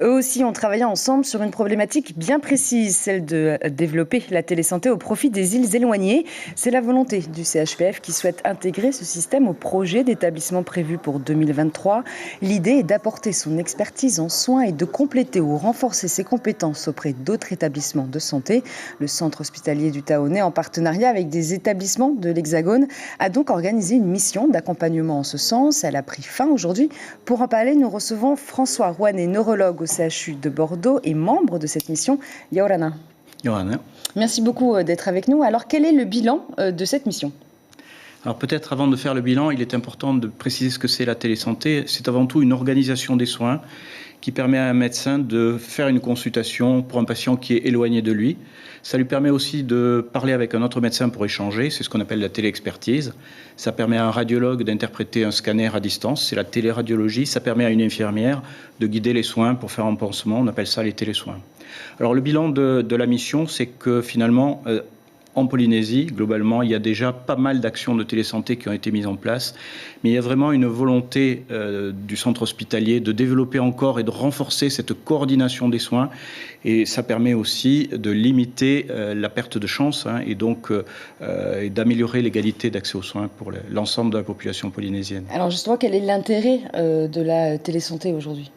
Eux aussi ont travaillé ensemble sur une problématique bien précise, celle de développer la télésanté au profit des îles éloignées. C'est la volonté du CHPF qui souhaite intégrer ce système au projet d'établissement prévu pour 2023. L'idée est d'apporter son expertise en soins et de compléter ou renforcer ses compétences auprès d'autres établissements de santé. Le centre hospitalier du Taonnet, en partenariat avec des établissements de l'Hexagone, a donc organisé une mission d'accompagnement en ce sens. Elle a pris fin aujourd'hui. Pour en parler, nous recevons François Rouanet, neurologue au CHU de Bordeaux et membre de cette mission. Yorana. Merci beaucoup d'être avec nous. Alors, quel est le bilan de cette mission ? Alors peut-être avant de faire le bilan, il est important de préciser ce que c'est la télésanté. C'est avant tout une organisation des soins qui permet à un médecin de faire une consultation pour un patient qui est éloigné de lui. Ça lui permet aussi de parler avec un autre médecin pour échanger, c'est ce qu'on appelle la téléexpertise. Ça permet à un radiologue d'interpréter un scanner à distance, c'est la téléradiologie. Ça permet à une infirmière de guider les soins pour faire un pansement, on appelle ça les télésoins. Alors le bilan de la mission, c'est que finalement, en Polynésie, globalement, il y a déjà pas mal d'actions de télésanté qui ont été mises en place, mais il y a vraiment une volonté du centre hospitalier de développer encore et de renforcer cette coordination des soins, et ça permet aussi de limiter la perte de chance et donc et d'améliorer l'égalité d'accès aux soins pour l'ensemble de la population polynésienne. Alors justement, quel est l'intérêt de la télésanté aujourd'hui ?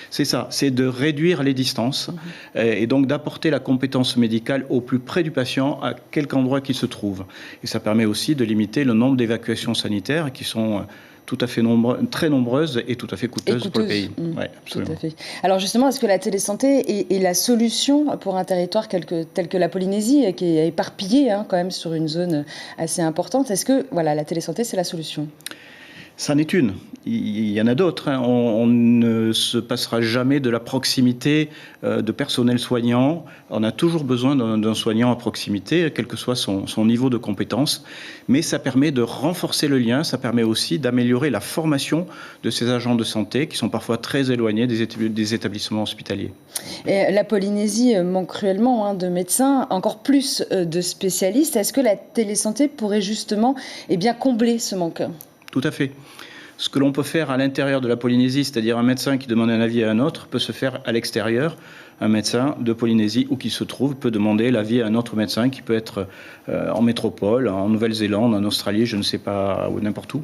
C'est ça, c'est de réduire les distances et donc d'apporter la compétence médicale au plus près du patient, à quelque endroit qu'il se trouve. Et ça permet aussi de limiter le nombre d'évacuations sanitaires qui sont tout à fait très nombreuses et tout à fait coûteuses pour le pays. Ouais, absolument. Tout à fait. Alors justement, est-ce que la télésanté est la solution pour un territoire tel que la Polynésie, qui est éparpillé quand même sur une zone assez importante ? Est-ce que la télésanté, c'est la solution ? Ça n'est une. Il y en a d'autres. On ne se passera jamais de la proximité de personnel soignant. On a toujours besoin d'un soignant à proximité, quel que soit son niveau de compétence. Mais ça permet de renforcer le lien. Ça permet aussi d'améliorer la formation de ces agents de santé qui sont parfois très éloignés des établissements hospitaliers. Et la Polynésie manque cruellement de médecins, encore plus de spécialistes. Est-ce que la télésanté pourrait justement combler ce manque ? Tout à fait. Ce que l'on peut faire à l'intérieur de la Polynésie, c'est-à-dire un médecin qui demande un avis à un autre, peut se faire à l'extérieur. Un médecin de Polynésie, où qu'il se trouve, peut demander l'avis à un autre médecin qui peut être en métropole, en Nouvelle-Zélande, en Australie, je ne sais pas, ou n'importe où.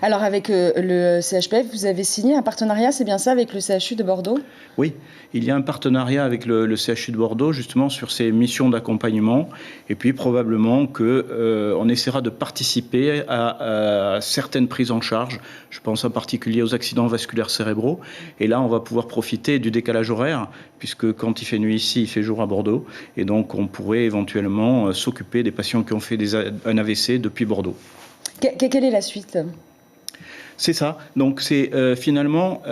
Alors avec le CHPF, vous avez signé un partenariat, c'est bien ça, avec le CHU de Bordeaux ? Oui, il y a un partenariat avec le CHU de Bordeaux, justement, sur ces missions d'accompagnement. Et puis, probablement qu'on essaiera de participer à certaines prises en charge. Je pense en particulier aux accidents vasculaires cérébraux. Et là, on va pouvoir profiter du décalage horaire, puisque quand il fait nuit ici, il fait jour à Bordeaux. Et donc, on pourrait éventuellement s'occuper des patients qui ont fait un AVC depuis Bordeaux. Quelle est la suite ? C'est ça. Donc, c'est finalement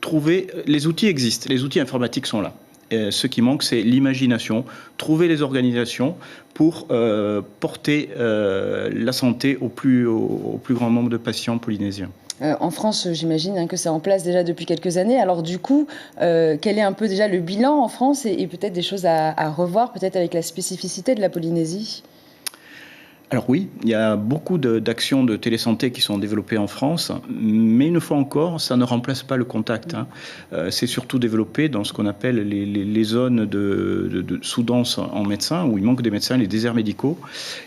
trouver. Les outils existent, les outils informatiques sont là. Ce qui manque, c'est l'imagination, trouver les organisations pour porter la santé au plus grand nombre de patients polynésiens. En France, j'imagine que c'est en place déjà depuis quelques années. Alors du coup, quel est un peu déjà le bilan en France et peut-être des choses à revoir, peut-être avec la spécificité de la Polynésie ? Alors oui, il y a beaucoup d'actions de télésanté qui sont développées en France, mais une fois encore, ça ne remplace pas le contact. C'est surtout développé dans ce qu'on appelle les zones de sous-dense en médecins, où il manque des médecins, les déserts médicaux.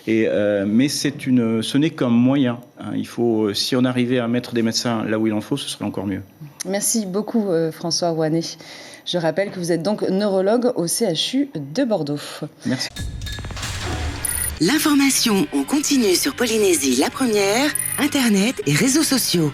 Mais ce n'est qu'un moyen. Il faut, si on arrivait à mettre des médecins là où il en faut, ce serait encore mieux. Merci beaucoup François Rouanet. Je rappelle que vous êtes donc neurologue au CHU de Bordeaux. Merci. L'information en continu sur Polynésie la première, Internet et réseaux sociaux.